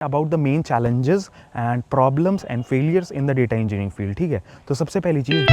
About the main challenges and problems and failures in the data engineering field. ठीक है, तो सबसे पहली चीज़,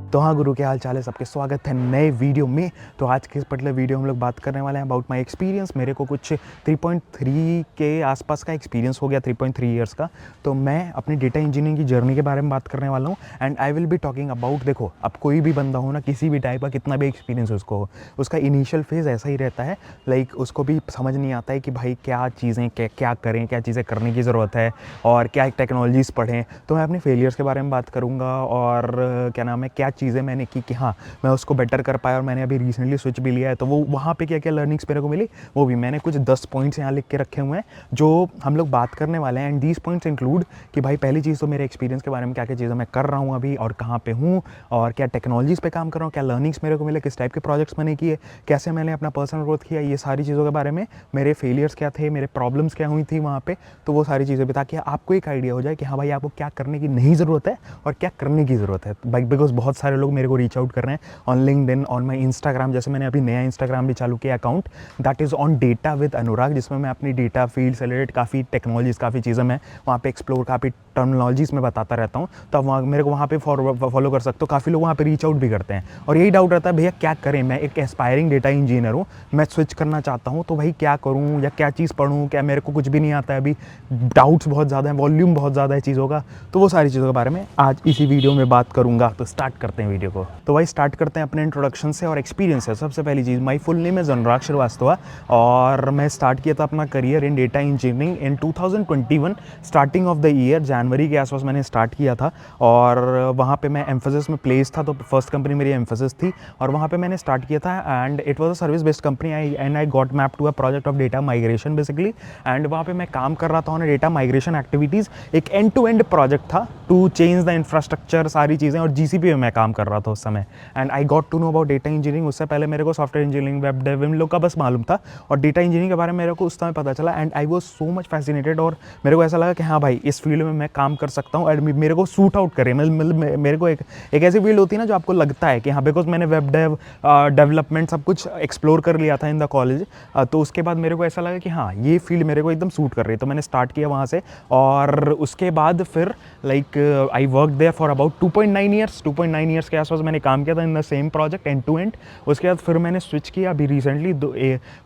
तो हाँ गुरु, क्या हाल चाल है सबके, स्वागत है नए वीडियो में। तो आज के इस पर्टिकुलर वीडियो हम लोग बात करने वाले हैं अबाउट माय एक्सपीरियंस। मेरे को कुछ 3.3 के आसपास का एक्सपीरियंस हो गया, 3.3 ईयर्स का। तो मैं अपनी डेटा इंजीनियरिंग की जर्नी के बारे में बात करने वाला हूँ and I will be talking about, देखो अब कोई भी बंदा हो ना, किसी भी टाइप का, कितना भी एक्सपीरियंस उसको हो, उसका इनिशियल फेज़ ऐसा ही रहता है। लाइक उसको भी समझ नहीं आता है कि भाई क्या चीज़ें, क्या करें, क्या चीज़ें करने की ज़रूरत है और क्या टेक्नोलॉजीज़ पढ़ें। तो मैं अपने फेलियर्स के बारे में बात करूँगा और क्या नाम है, क्या चीज़ें मैंने की कि हाँ मैं उसको बेटर कर पाया और मैंने अभी रिसेंटली स्विच भी लिया है। तो वो वहाँ पे क्या क्या लर्निंग्स मेरे को मिली, वो भी मैंने कुछ 10 पॉइंट्स यहाँ लिख के रखे हुए हैं जो हम लोग बात करने वाले हैं। एंड दीज पॉइंट्स इंक्लूड कि भाई पहली चीज़ तो मेरे एक्सपीरियंस के बारे में, क्या क्या चीज़ें मैं कर रहा हूँ अभी और कहाँ पे हूँ और क्या टेक्नोलॉजीज़ पे काम कर रहा हूँ, क्या लर्निंग्स मेरे को मिले, किस टाइप के प्रोजेक्ट्स मैंने किए, कैसे मैंने अपना पर्सनल ग्रोथ किया, ये सारी चीज़ों के बारे में, मेरे फेलियर्स क्या थे, मेरे प्रॉब्लम्स क्या हुई थी वहाँ पे। तो वो सारी चीज़ें भी, ताकि आपको एक आइडिया हो जाए कि हाँ भाई आपको क्या करने की नहीं ज़रूरत है और क्या करने की ज़रूरत है। बिकॉज बहुत सारे लोग मेरे को रीच आउट कर रहे हैं on LinkedIn, on my Instagram. जैसे मैंने अभी नया इंस्टाग्राम भी चालू किया account, that is on data with Anurag, जिसमें मैं अपनी डेटा फील्ड से रिलेटेड काफ़ी टेक्नोलॉजीज़, काफ़ी चीज़ें मैं वहाँ पे एक्सप्लोर, काफ़ी टर्मिनोलॉजीज़ में बताता रहता हूँ। तो आप मेरे को वहाँ पे फॉलो कर सकते हो। काफ़ी लोग वहाँ पे रीच आउट भी करते हैं और यही डाउट रहता है, भैया क्या करें, मैं एक एस्पायरिंग डेटा इंजीनियर हूँ, मैं स्विच करना चाहता हूँ, तो भाई क्या करूँ या क्या चीज़ पढ़ूँ, क्या मेरे को कुछ भी नहीं आता है अभी, डाउट्स बहुत ज़्यादा हैं, वॉल्यूम बहुत ज़्यादा है चीज़ों का। तो वो सारी चीज़ों के बारे में आज इसी वीडियो में बात करूँगा। तो स्टार्ट करते हैं वीडियो को। तो भाई स्टार्ट करते हैं अपने इंट्रोडक्शन से और एक्सपीरियंस से। सबसे पहली चीज़, my full name is Anurag Shrivastava और मैं स्टार्ट किया था अपना career in data engineering in 2021, starting of the year, जनवरी के आसपास मैंने स्टार्ट किया था। और वहाँ पे मैं एम्फोसिस में प्लेस था, तो फर्स्ट कंपनी मेरी एम्फोसिस थी और वहाँ पे मैंने स्टार्ट किया था। And it was a service based company and I got map to a project of data migration basically. And वहाँ पे मैं काम कर रहा था ऑन डेटा माइग्रेशन एक्टिविटीज़। एक एंड टू एंड प्रोजेक्ट था टू चेंज द इंफ्रास्ट्रक्चर, सारी चीज़ें, और जीसीपी में मैं काम कर रहा था उस समय। And I got to know about data engineering. उससे पहले मेरे को सॉफ्टवेयर इंजीनियरिंग, वेब डेव, इन लोग का बस मालूम था, और डेटा इंजीनियरिंग के बारे में मेरे को उस समय पता चला। And I was so much fascinated और मेरे को ऐसा लगा कि हाँ भाई इस फील्ड में मैं काम कर सकता हूँ, एंड मेरे को सूट आउट करे। मतलब मेरे को एक ऐसी फील्ड होती है ना जो आपको लगता है कि हाँ, बिकॉज मैंने वेब डेव, डेवलपमेंट सब कुछ एक्सप्लोर कर लिया था इन द कॉलेज। तो उसके बाद मेरे को ऐसा लगा कि हाँ ये फील्ड मेरे को एकदम सूट कर रही है। तो मैंने स्टार्ट किया वहाँ से और उसके बाद फिर like I work there for about 2.9 years. 2.9 years के आसपास मैंने काम किया था in the same project end to end. उसके बाद फिर मैंने स्विच किया अभी रिसेंटली,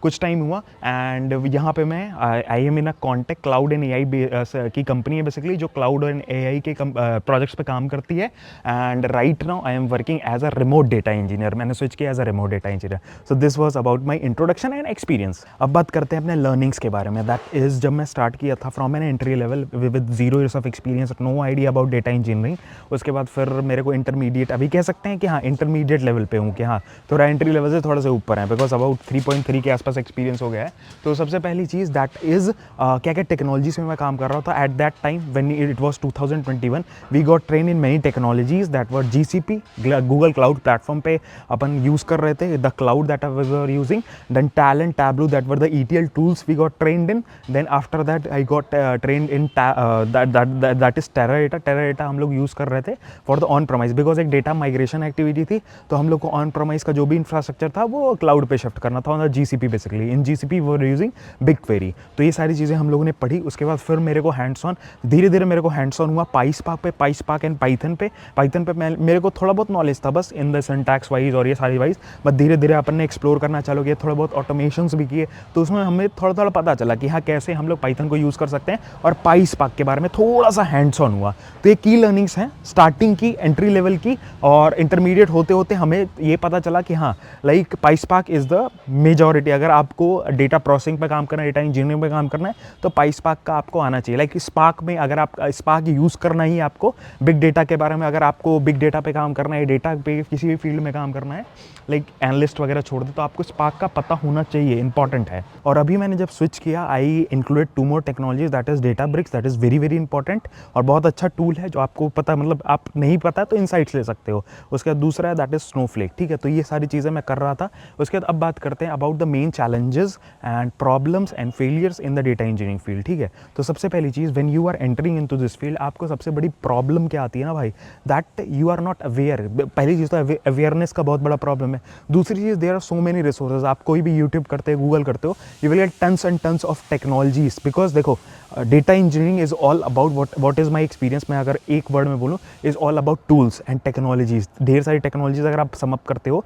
कुछ टाइम हुआ। एंड यहाँ पे मैं I am in a contact, cloud and AI की कंपनी है बेसिकली, जो क्लाउड एंड AI के प्रोजेक्ट्स पे काम करती है। And right now I am working as a remote data engineer. मैंने स्विच किया as a remote data engineer. So this was about my introduction and experience. अब बात करते हैं अपने लर्निंग्स के बारे में। दैट इज, जब मैं स्टार्ट किया था from an entry level with 0 years of experience, no idea about data engineering. उसके बाद फिर मेरे को इंटरमीडिएट, अभी कह सकते हैं कि हाँ इंटरमीडिएट लेवल पे हूँ, कि हाँ थोड़ा एंट्री लेवल से थोड़ा सा ऊपर है, बिकॉज अबाउट 3.3 के आसपास एक्सपीरियंस हो गया है। तो सबसे पहली चीज़ दैट इज़ क्या क्या टेक्नोलॉजीज में मैं काम कर रहा था at that time when it was 2021। We got train in many technologies that were GCP, Google cloud platform पे अपन यूज़ कर रहे थे, the cloud that we were using, then Talend, Tableau, that were the ETL tools we got trained in. Then after that I got trained in that is Teradata. Teradata हम लोग use कर रहे थे for the on premise, because एक data migration activity थी। तो हम लोग को ऑन प्रमाइज का जो भी इंफ्रास्ट्रक्चर था वो क्लाउड पे शिफ्ट करना था, on the GCP basically. In GCP वो यूजिंग BigQuery। तो ये सारी चीज़ें हम लोगों ने पढ़ी। उसके बाद फिर मेरे को हैंड्स ऑन, धीरे धीरे मेरे को हैंड्स ऑन हुआ पाइस्पार्क पे, पाइस्पार्क एंड पाइथन पे। पाइथन पे मेरे को थोड़ा बहुत नॉलेज था बस इन द सिंटैक्स वाइज और ये सारी वाइज, बट धीरे धीरे अपन ने एक्सप्लोर करना चालू किया, थोड़ा बहुत ऑटोमेशंस भी किए। तो उसमें हमें थोड़ा थोड़ा पता चला कि हाँ कैसे हम लोग पाइथन को यूज़ कर सकते हैं, और पाइस्पार्क के बारे में थोड़ा सा हैंड्स ऑन हुआ। तो ये की लर्निंग्स हैं स्टार्टिंग की, एंट्री लेवल की, और इंटरमीडिएट होते होते हमें ये पता चला कि हाँ लाइक पाइस्पार्क इज़ द मेजॉरिटी। अगर आपको डेटा प्रोसेसिंग पे काम करना है, डेटा इंजीनियरिंग पे काम करना है, तो पाइस्पार्क का आपको आना चाहिए। लाइक स्पार्क में अगर आप स्पार्क यूज़ करना ही आपको बिग डेटा के बारे में, अगर आपको बिग डेटा पे काम करना है, डेटा पे किसी भी फील्ड में काम करना है, लाइक एनालिस्ट वगैरह छोड़ दे, तो आपको स्पार्क का पता होना चाहिए, इंपॉर्टेंट है। और अभी मैंने जब स्विच किया, आई included 2 more technologies, that is Databricks, that is very very important और बहुत अच्छा टूल है जो आपको पता, मतलब आप नहीं पता तो इनसाइट्स ले सकते सकते हो। उसके बाद दूसरा है दैट इज़ स्नोफ्लेक, ठीक है। तो ये सारी चीज़ें मैं कर रहा था। उसके बाद अब बात करते हैं about the main challenges and problems and failures in the data engineering field, ठीक है। तो सबसे पहली चीज़, when you are entering into this field, आपको सबसे बड़ी प्रॉब्लम क्या आती है ना भाई, that you are not aware. पहली चीज़ तो अवेयरनेस का बहुत बड़ा प्रॉब्लम है। दूसरी चीज़, there are so many resources. आप कोई भी यूट्यूब करते हो, गूगल करते हो, you will get tons and tons of technologies, because देखो data engineering is all about what is my experience, मैं अगर एक वर्ड में बोलूँ, is all about tools and technologies. ढेर सारी टेक्नोलॉजीज अगर आप सम अप करते हो,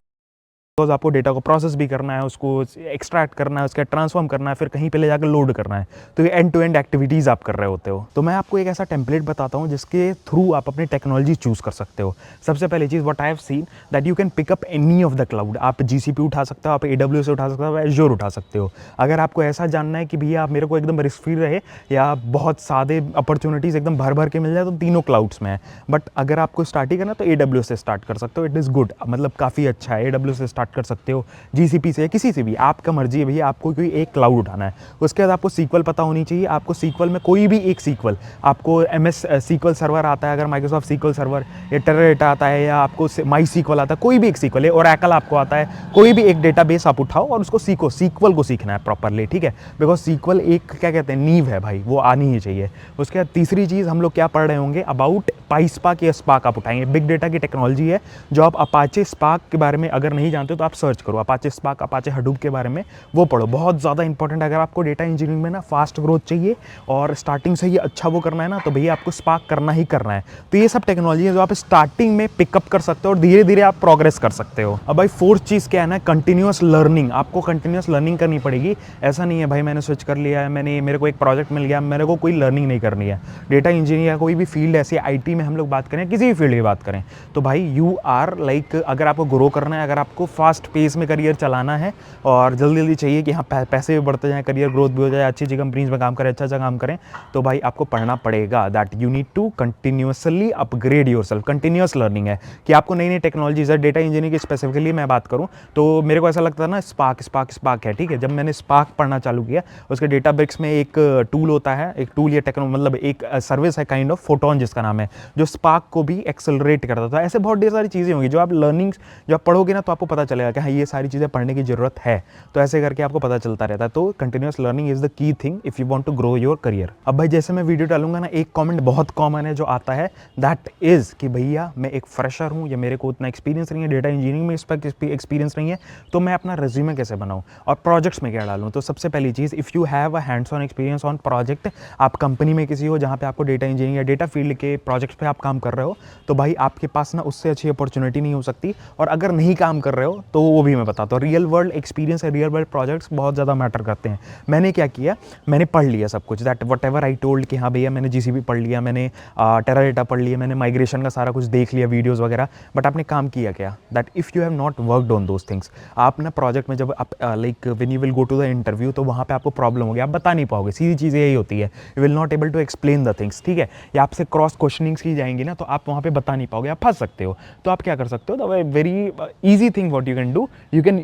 बिकॉज आपको डेटा को प्रोसेस भी करना है, उसको एक्सट्रैक्ट करना है, उसका ट्रांसफॉर्म करना है, फिर कहीं पे ले जाकर लोड करना है। तो ये एंड टू एंड एक्टिविटीज़ आप कर रहे होते हो। तो मैं आपको एक ऐसा टेम्पलेट बताता हूँ जिसके थ्रू आप अपनी टेक्नोलॉजी चूज़ कर सकते हो। सबसे पहली चीज़, what I have seen that you can pick up any of the cloud. आप GCP उठा सकते हो, आप AWS उठा सकते हो, एज़्योर उठा सकते हो। अगर आपको ऐसा जानना है कि भैया आप मेरे को एकदम रिस्क फ्री रहे या बहुत सादे अपॉर्चुनिटीज़ एकदम भर भर के मिल जाए, तो तीनों क्लाउड्स में है। बट अगर आपको स्टार्ट ही करना तो AWS से स्टार्ट कर सकते हो। इट इज़ गुड, मतलब काफ़ी अच्छा है। AWS से स्टार्ट कर सकते हो, GCP से, किसी से भी, आपका मर्जी है भैया, आपको कोई एक क्लाउड उठाना है। उसके बाद आपको सीक्वल पता होनी चाहिए। आपको सीक्वल में कोई भी एक सीक्वल, आपको MS सीक्वल सर्वर आता है, अगर माइक्रोसॉफ्ट सीक्वल सर्वर, या टेराडाटा आता है, या आपको माई सीक्वल आता है, कोई भी एक सीक्वल है, ओरेकल आपको आता है, कोई भी एक डेटाबेस आप उठाओ और उसको सीखो। सीक्वल को सीखना है प्रॉपरली, ठीक है, बिकॉज सीक्वल एक क्या कहते हैं, नींव है भाई, वो आनी ही चाहिए। उसके बाद तीसरी चीज़ हम लोग क्या पढ़ रहे होंगे, अबाउट पाईस्पार्क या स्पार्क आप उठाएंगे। बिग डेटा की टेक्नोलॉजी है, जो आप अपाचे स्पार्क के बारे में अगर नहीं जानते हो तो आप सर्च करो, अपाचे स्पार्क, अपाचे हडूप के बारे में वो पढ़ो, बहुत ज़्यादा इंपॉर्टेंट। अगर आपको डेटा इंजीनियरिंग में ना फास्ट ग्रोथ चाहिए और स्टार्टिंग से ही अच्छा वो करना है ना, तो भैया आपको स्पार्क करना ही करना है। तो ये सब टेक्नोलॉजी है जो आप स्टार्टिंग में पिकअप कर सकते हो और धीरे धीरे आप प्रोग्रेस कर सकते हो। अब भाई फोर्थ चीज़ क्या है ना, कंटिन्यूअस लर्निंग। आपको कंटिन्यूअस लर्निंग करनी पड़ेगी। ऐसा नहीं है भाई मैंने स्विच कर लिया है, मेरे को एक प्रोजेक्ट मिल गया, मेरे को कोई लर्निंग नहीं करनी है। डेटा इंजीनियरिंग या कोई भी फील्ड ऐसी, IT में हम लोग बात करें, किसी भी फील्ड की बात करें, तो भाई यू आर लाइक, अगर आपको ग्रो करना है, अगर आपको फास्ट पेस में करियर चलाना है और जल्दी जल्दी चाहिए कि हाँ पैसे भी बढ़ते जाएँ, करियर ग्रोथ भी हो जाए, अच्छी अच्छी कंपनीज में काम करें, अच्छा काम करें, तो भाई आपको पढ़ना पड़ेगा। That you need to continuously upgrade yourself. Continuous learning है कि आपको नई नई टेक्नोलॉजीज है। डेटा इंजीनियरिंग की स्पेसिफिकली मैं बात करूँ तो मेरे को ऐसा लगता है ना, स्पार्क है, ठीक है। जब मैंने स्पार्क पढ़ना चालू किया, उसके डेटाब्रिक्स में एक टूल होता है, एक टूल या मतलब एक सर्विस है काइंड ऑफ, फोटोन जिसका नाम है, जो स्पार्क को भी एक्सेलरेट करता था। ऐसे बहुत ढेर सारी चीज़ें होंगी जो आप लर्निंग जब पढ़ोगे ना, तो आपको पता चलेगा कि हाँ ये सारी चीज़ें पढ़ने की ज़रूरत है। तो ऐसे करके आपको पता चलता रहता है। तो continuous learning is the key thing if you want to grow your career. अब भाई जैसे मैं वीडियो डालूंगा ना, एक कमेंट बहुत कॉमन है जो आता है, दैट इज़ कि भैया मैं एक फ्रेशर हूँ या मेरे को उतना एक्सपीरियंस नहीं है, डेटा इंजीनियरिंग में इस पर एक्सपीरियंस नहीं है, तो मैं अपना रेज्यूमे कैसे बनाऊँ और प्रोजेक्ट्स में क्या डालूँ। तो सबसे पहली चीज़, if you have a hands on experience on project, आप कंपनी में किसी हो जहाँ पे आपको डेटा इंजीनियरिंग या डेटा फील्ड के प्रोजेक्ट्स पे आप काम कर रहे हो, तो भाई आपके पास ना उससे अच्छी अपॉर्चुनिटी नहीं हो सकती। और अगर नहीं काम कर रहे हो तो वो भी मैं बताता हूँ, रियल वर्ल्ड एक्सपीरियंस है, रियल वर्ल्ड प्रोजेक्ट्स बहुत ज़्यादा मैटर करते हैं। मैंने क्या किया, मैंने पढ़ लिया सब कुछ, that what ever I told कि हाँ भैया मैंने GCP पढ़ लिया, मैंने टेराडाटा पढ़ लिया, मैंने माइग्रेशन का सारा कुछ देख लिया, वीडियोज़ वगैरह, बट आपने काम किया क्या, that if you have not worked on those things, आप ना प्रोजेक्ट में जब आप like when you will go to the interview, तो वहाँ पे आपको प्रॉब्लम होगी, आप बता नहीं पाओगे। सीधी चीज़ यही होती है, you will not able to explain the things, ठीक है। या आपसे क्रॉस क्वेश्चनिंग्स की जाएंगी ना, तो आप वहाँ पे बता नहीं पाओगे, आप फंस सकते हो। तो आप क्या कर सकते हो, the very easy thing what you can do, you can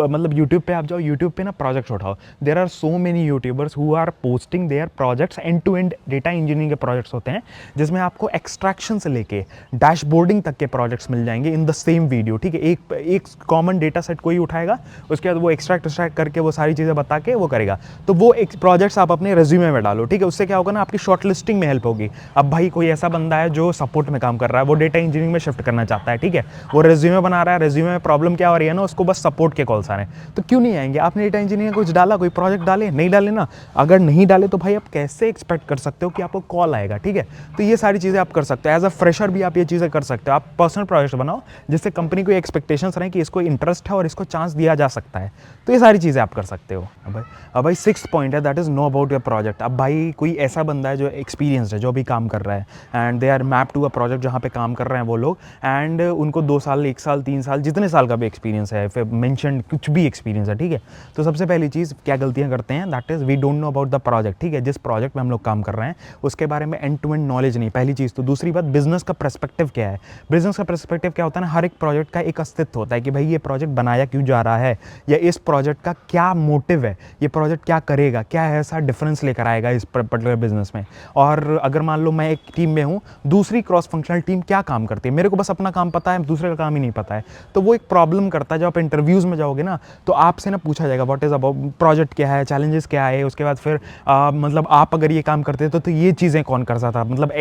मतलब यूट्यूब पे आप जाओ, यूट्यूब पे ना प्रोजेक्ट्स उठाओ। There are so many YouTubers who are posting their projects, end to end data engineering के प्रोजेक्ट्स होते हैं, जिसमें आपको एक्सट्रैक्शन से लेके डैशबोर्डिंग तक के प्रोजेक्ट्स मिल जाएंगे इन द सेम वीडियो, ठीक है। एक कॉमन डेटा सेट कोई उठाएगा, उसके बाद वो एक्सट्रैक्ट करके वो सारी चीज़ें बता के वो करेगा। तो वो एक प्रोजेक्ट्स आप अपने रेज्यूमे में डालो, ठीक है। उससे क्या होगा ना, आपकी शॉर्ट लिस्टिंग में हेल्प होगी। अब भाई कोई ऐसा बंदा है जो सपोर्ट में काम कर रहा है, वो डेटा इंजीनियरिंग में शिफ्ट करना चाहता है, ठीक है, वो रेज्यूमे बना रहा है, रेज्यूमे में प्रॉब्लम क्या हो रही है ना, उसको बस सपोर्ट के कॉल्स आ रहे हैं, तो क्यों नहीं आएंगे। आपने डेटा इंजीनियरिंग कुछ डाला, कोई प्रोजेक्ट डाले, नहीं डाले ना, अगर नहीं डाले तो भाई आप कैसे एक्सपेक्ट कर सकते हो कि आपको कॉल आएगा, ठीक है। तो ये सारी चीज़ें आप कर सकते हो, एज अ फ्रेशर भी आप ये चीज़ें कर सकते हो। आप पर्सनल प्रोजेक्ट बनाओ जिससे कंपनी को एक्सपेक्टेशंस रहे कि इसको इंटरेस्ट है और इसको चांस दिया जा सकता है, तो ये सारी चीज़ें आप कर सकते हो। अब भाई 6th पॉइंट है, that is know about your project. अब भाई कोई ऐसा बंदा है जो एक्सपीरियंस है, जो भी काम कर रहा है, and they are map to a project जहाँ पे काम कर रहे हैं वो लोग, एंड उनको 2 साल, 1 साल, 3 साल, जितने साल का भी एक्सपीरियंस है, फिर मेंशन कुछ भी एक्सपीरियंस है, ठीक है। तो सबसे पहली चीज़ क्या गलतियाँ करते हैं, that is we don't know about the project, ठीक है। जिस प्रोजेक्ट में हम लोग काम कर रहे हैं उसके बारे में एंड टू एंड नॉलेज नहीं, पहली चीज़। तो दूसरी बात, बिजनेस का पर्सपेक्टिव क्या है। बिजनेस का पर्सपेक्टिव क्या होता है ना, हर एक प्रोजेक्ट का एक अस्तित्व होता है कि भाई ये प्रोजेक्ट बनाया क्यों जा रहा है, या इस प्रोजेक्ट का क्या मोटिव है, ये प्रोजेक्ट क्या करेगा, क्या ऐसा डिफरेंस लेकर आएगा इस पर्टिकुलर बिजनेस में। और अगर मान लो मैं एक टीम में हूँ दूसरी क्रॉस फंक्शनल टीम क्या काम करती है। मेरे को बस अपना काम पता है, दूसरे का काम ही नहीं पता है, तो वो एक प्रॉब्लम करता है। जब आप इंटरव्यूज़ में जाओगे ना तो आपसे ना पूछा जाएगा व्हाट इज़ अबाउट प्रोजेक्ट, क्या है, चैलेंजेस क्या है, उसके बाद फिर मतलब आप अगर ये काम करते तो ये चीज़ें कौन करता था, मतलब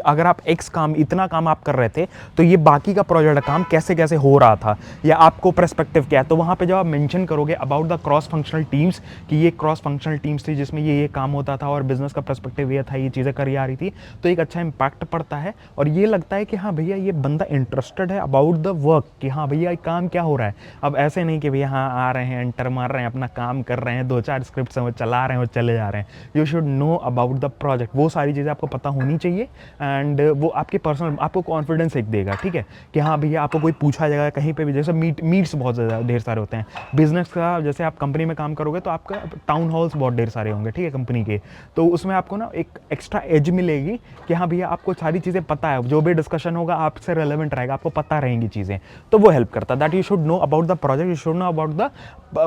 अगर आप एक्स काम, इतना काम आप कर रहे थे तो ये बाकी का प्रोजेक्ट काम कैसे कैसे हो रहा था, या आपको पर्सपेक्टिव क्या है। तो वहाँ पे जब आप मेंशन करोगे about the cross functional teams कि ये क्रॉस फंक्शनल टीम्स थी जिसमें ये काम होता था और बिजनेस का पर्सपेक्टिव ये था, ये चीज़ें करी आ रही थी, तो एक अच्छा इंपैक्ट पड़ता है और ये लगता है कि हाँ भैया ये बंदा इंटरेस्टेड है अबाउट द वर्क, कि हाँ भैया ये काम क्या हो रहा है। अब ऐसे नहीं कि भैया हाँ आ रहे हैं, एंटर मार रहे हैं, अपना काम कर रहे हैं, 2-4 स्क्रिप्ट वो चला रहे हैं और चले जा रहे हैं। You should know about the project, वो सारी चीज़ें आपको पता होनी चाहिए एंड वो आपके पर्सनल आपको कॉन्फिडेंस एक देगा, ठीक है, कि हाँ भैया आपको कोई पूछा जाएगा कहीं पे भी, जैसे मीट्स बहुत ज़्यादा ढेर सारे होते हैं बिजनेस का, जैसे आप कंपनी में काम करोगे तो आपका टाउन हॉल्स बहुत ढेर सारे होंगे, ठीक है, कंपनी के, तो उसमें आपको ना एक एक्स्ट्रा एज मिलेगी कि हाँ भैया आपको सारी चीज़ें पता है, जो भी डिस्कशन होगा आपसे रेलेवेंट रहेगा, आपको पता रहेंगी चीज़ें, तो वो हेल्प करता है। That you should know about the project, you should know about the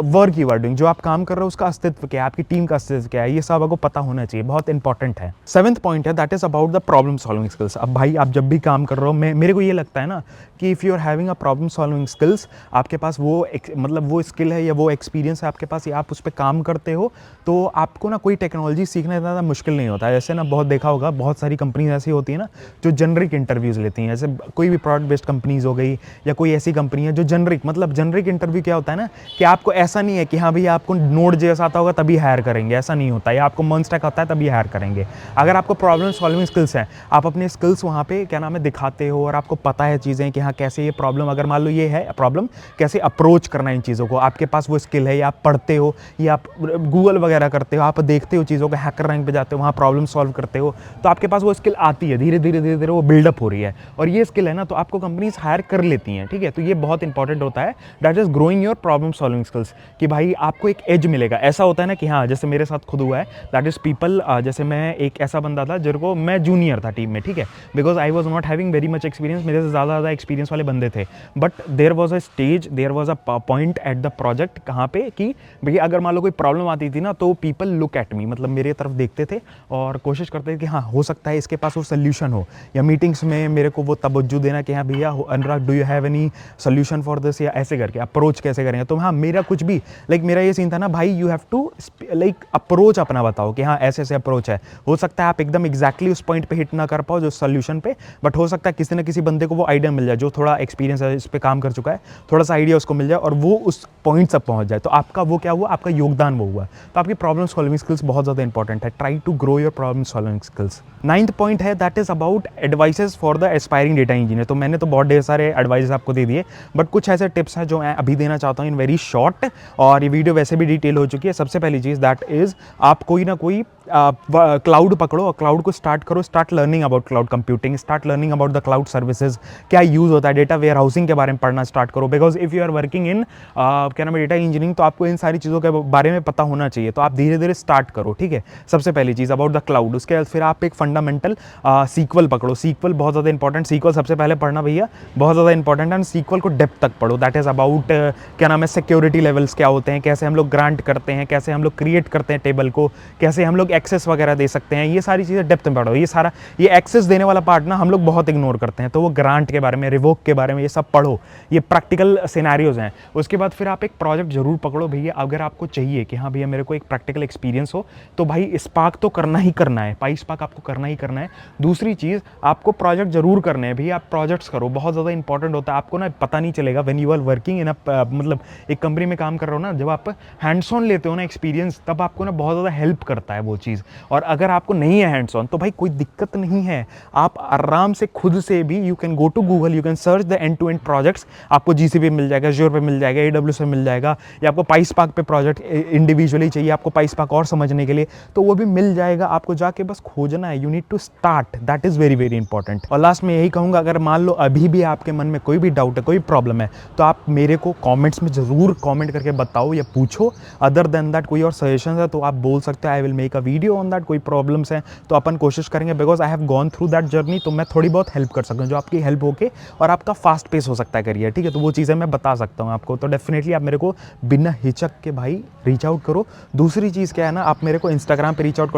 work you are doing, जो आप काम कर रहे हो उसका अस्तित्व क्या है, आपकी टीम का अस्तित्व क्या है, ये सब आपको पता होना चाहिए, बहुत इंपॉर्टेंट है। 7th पॉइंट है that is about the problem solving skills. अब भाई आप जब भी काम कर रहे हो, मेरे को ये लगता है ना कि if you are having a problem solving skills, आपके पास वो मतलब वो स्किल है या वो एक्सपीरियंस है आपके पास, या आप उस पर काम करते हो, तो आपको ना कोई टेक्नोलॉजी सीखना ज़्यादा मुश्किल नहीं होता है। जैसे ना बहुत देखा होगा, बहुत सारी कंपनीज ऐसी होती है ना जो जेनरिक इंटरव्यूज़ लेती हैं, जैसे कोई भी प्रोडक्ट बेस्ड कंपनीज हो गई या कोई ऐसी कंपनी है जो जेनरिक, मतलब जेनरिक इंटरव्यू क्या होता है ना कि आपको ऐसा नहीं है कि हाँ भैया आपको नोड जेएस आता होगा तभी हायर करेंगे, ऐसा नहीं होता, या आपको मंच स्टैक आता है तभी हायर करेंगे। अगर आपको प्रॉब्लम सॉल्विंग स्किल्स हैं, आप अपने स्किल्स वहाँ पे क्या नाम है दिखाते हो और आपको पता है चीज़ें कि हाँ कैसे ये प्रॉब्लम, अगर मान लो ये है प्रॉब्लम, कैसे अप्रोच करना इन चीज़ों को, आपके पास वो स्किल है, या आप पढ़ते हो या आप गूगल वगैरह करते हो, आप देखते हो चीज़ों को, हैकर रैंक पे जाते हो, वहाँ प्रॉब्लम सॉल्व करते हो, तो आपके पास वो स्किल आती है, धीरे धीरे वो बिल्डअप हो रही है, और ये स्किल है ना तो आपको कंपनीज हायर कर लेती हैं, ठीक है। तो ये बहुत इंपॉर्टेंट होता है, that is growing your problem solving skills, कि भाई आपको एक एज मिलेगा। ऐसा होता है ना कि हाँ जैसे मेरे साथ खुद हुआ है, दैट इज पीपल, जैसे मैं एक ऐसा बंदा था जिनको मैं जूनियर था टीम में, ठीक है, because I was not having very much experience, मेरे से ज़्यादा एक्सपीरियंस वाले बंदे थे, but there was a stage, there was a point at the project कहाँ पे कि भैया अगर मान लो कोई प्रॉब्लम आती थी ना तो पीपल लुक एट मी, मतलब मेरे तरफ देखते थे और कोशिश करते थे कि हाँ हो सकता है इसके पास वो सोल्यूशन हो, या मीटिंग्स में मेरे को वो तवज्जो देना कि हाँ भैया Anurag do you have any solution for this, या ऐसे करके अप्रोच कैसे करेंगे। तो हाँ मेरा कुछ भी लाइक मेरा ये सीन था ना भाई, you have to like approach अपना बताओ कि हाँ ऐसे ऐसे अप्रोच है। हो सकता है आप एकदम एग्जैक्टली उस पॉइंट पे हिट ना कर पाओ जो सोल्यूशन पे, बट हो सकता है किसी ना किसी बंदे को वो आइडिया मिल जाए जो थोड़ा एक्सपीरियंस है, इस पे काम कर चुका है, थोड़ा सा आइडिया उसको मिल जाए और वो उस पॉइंट तक पहुंच जाए, तो आपका वो क्या हुआ, आपका योगदान वो हुआ। तो आपकी प्रॉब्लम सॉल्विंग स्किल्स बहुत ज़्यादा इंपॉर्टेंट है, try to grow your problem solving skills. 9th point है that is about advices for the aspiring data engineer. तो मैंने तो बहुत ढेर सारे एडवाइस आपको दे दिए, बट कुछ ऐसे टिप्स हैं जो मैं अभी देना चाहता हूँ इन वेरी शॉर्ट, और ये वीडियो वैसे भी डिटेल हो चुकी है। सबसे पहली चीज़ दैट इज आप कोई ना कोई क्लाउड पकड़ो और क्लाउड को स्टार्ट करो, start learning about cloud computing, start learning about the cloud services, क्या यूज़ होता है, डेटा वेयर हाउसिंग के बारे में पढ़ना स्टार्ट करो, because if you are working in क्या नाम है डेटा इंजीनियरिंग, तो आपको इन सारी चीज़ों के बारे में पता होना चाहिए, तो आप धीरे धीरे स्टार्ट करो, ठीक है। सबसे पहली चीज़ अबाउट द क्लाउड, उसके बाद फिर आप एक फंडामेंटल सीक्वल पकड़ो, सीक्वल बहुत ज़्यादा इंपॉर्टेंट, सीक्वल सबसे पहले पढ़ना भैया बहुत ज़्यादा इंपॉर्टेंट है, एंड सीक्वल को डेप्थ तक पढ़ो, दैट इज़ अबाउट क्या नाम है सिक्योरिटी लेवल्स क्या होते हैं, कैसे हम लोग ग्रांट करते हैं, कैसे हम लोग क्रिएट करते हैं टेबल को, कैसे हम लोग एक्सेस वगैरह दे सकते हैं, ये सारी चीज़ें डेप्थ में पढ़ो। ये सारा ये एक्सेस देने वाला पार्ट ना हम लोग बहुत इग्नोर करते हैं, तो वो ग्रांट के बारे में, रिवोक के बारे में, ये सब पढ़ो, ये प्रैक्टिकल सिनेरियोज हैं। उसके बाद फिर आप एक प्रोजेक्ट जरूर पकड़ो भैया, अगर आपको चाहिए कि हाँ भैया मेरे को एक प्रैक्टिकल एक्सपीरियंस हो, तो भाई स्पार्क तो करना ही करना है, पाई स्पार्क आपको करना ही करना है। दूसरी चीज़ आपको प्रोजेक्ट जरूर करने हैं भैया, आप प्रोजेक्ट्स करो, बहुत ज़्यादा इंपॉर्टेंट होता है। आपको ना पता नहीं चलेगा when you are working in a मतलब एक कंपनी में काम कर रहे हो ना, जब आप हैंड्स ऑन लेते हो ना एक्सपीरियंस, तब आपको ना बहुत ज़्यादा हेल्प करता है वो चीज़। और अगर आपको नहीं है हैंड्स ऑन तो भाई कोई दिक्कत नहीं है, आप आराम से खुद से भी you can go to Google, you can search the end to end projects, आपको जीसी पे मिल जाएगा, एज़्योर पे मिल जाएगा, AWS पे मिल जाएगा, या आपको पाईस्पार्क पे प्रोजेक्ट इंडिविजुअली चाहिए आपको पाईस्पार्क और समझने के लिए, तो वो भी मिल जाएगा, आपको जाके बस खोजना है, you need to start, that is very very important. और लास्ट में यही कहूँगा, अगर मान लो अभी भी आपके मन में कोई भी डाउट है, कोई प्रॉब्लम है, तो आप मेरे को कॉमेंट्स में ज़रूर कॉमेंट करके बताओ या पूछो। अदर देन दैट कोई और सजेशन है तो आप बोल सकते हो, I will make a video on that. कोई प्रॉब्लम्स हैं तो अपन कोशिश करेंगे, because I have gone through that journey, तो मैं थोड़ी बहुत हेल्प कर सकता हूँ जो आपकी हेल्प होके और आपका फास्ट पेस हो सकता है करियर, ठीक है। तो वो चीज़ें मैं बता सकता हूँ आपको, तो डेफिनेटली आप मेरे को बिना हिचक के भाई रीच आउट करो। दूसरी चीज़ क्या है ना, आप मेरे को इंस्टाग्राम पे रीच आउट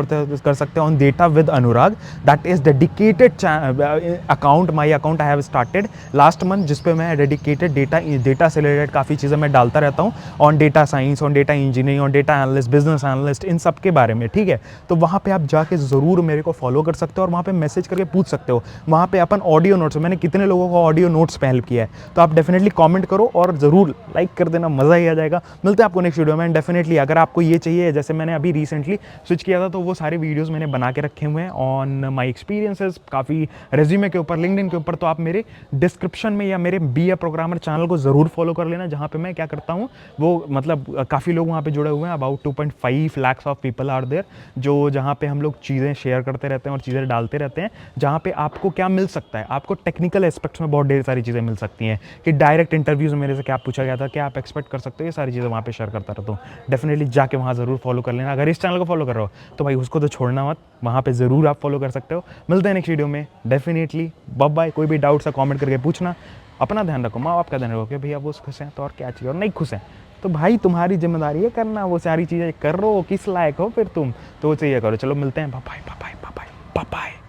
कर सकते हो on data with Anurag. That is dedicated account, my account I have started last month, जिस पे मैं डेडिकेटेड डेटा से रिलेटेड काफ़ी चीज़ें मैं डालता रहता हूँ, on data science, on data engineering, on data analyst, business analyst, इन सब के बारे में, ठीक है। तो वहाँ पे आप जाके ज़रूर मेरे को फॉलो कर सकते हो और वहाँ पे मैसेज करके पूछ सकते हो। वहाँ पे अपन ऑडियो नोट्स, मैंने कितने लोगों को ऑडियो नोट्स पे हेल्प किया है, तो आप डेफिनेटली कमेंट करो और ज़रूर लाइक कर देना, मज़ा ही आ जाएगा। मिलते हैं आपको नेक्स्ट वीडियो में। डेफिनेटली अगर आपको ये चाहिए, जैसे मैंने अभी रिसेंटली स्विच किया था, तो वो सारे वीडियोज़ मैंने बना के रखे हुए हैं ऑन माई एक्सपीरियंसेस, काफ़ी रेज्यूमे के ऊपर, लिंक्डइन के ऊपर। तो आप मेरे डिस्क्रिप्शन में या मेरे बी ए प्रोग्रामर चैनल को ज़रूर फॉलो कर लेना, जहाँ पे मैं क्या करता हूँ वो, मतलब काफ़ी लोग वहाँ पे जुड़े हुए हैं। About 2.5 lakhs of people are there, जो जहाँ पे हम लोग चीज़ें शेयर करते रहते हैं और चीज़ें डालते रहते हैं, जहाँ पे आपको क्या मिल सकता है, आपको टेक्निकल एस्पेक्ट्स में बहुत ढेर सारी चीज़ें मिल सकती हैं, कि डायरेक्ट इंटरव्यूज़ में मेरे से क्या पूछा गया था, क्या आप एक्सपेक्ट कर सकते हो, ये सारी चीज़ें वहाँ पे शेयर करता रहता हूँ। डेफिनेटली जाके वहाँ ज़रूर फॉलो कर लेना। अगर इस चैनल को फॉलो कर रहे हो तो भाई उसको तो छोड़ना मत, वहाँ पे ज़रूर आप फॉलो कर सकते हो। मिलते हैं नेक्स्ट वीडियो में डेफिनेटली। Bye bye. कोई भी डाउट्स है कमेंट करके पूछना। अपना ध्यान रखो, माँ बाप का ध्यान रखो कि भैया वो खुश हैं तो और क्या चाहिए, और नहीं खुश हैं तो भाई तुम्हारी जिम्मेदारी है करना वो सारी चीज़ें। कर रो किस लायक हो फिर तुम, तो वो चाहिए करो। चलो मिलते हैं, bye bye bye bye bye bye.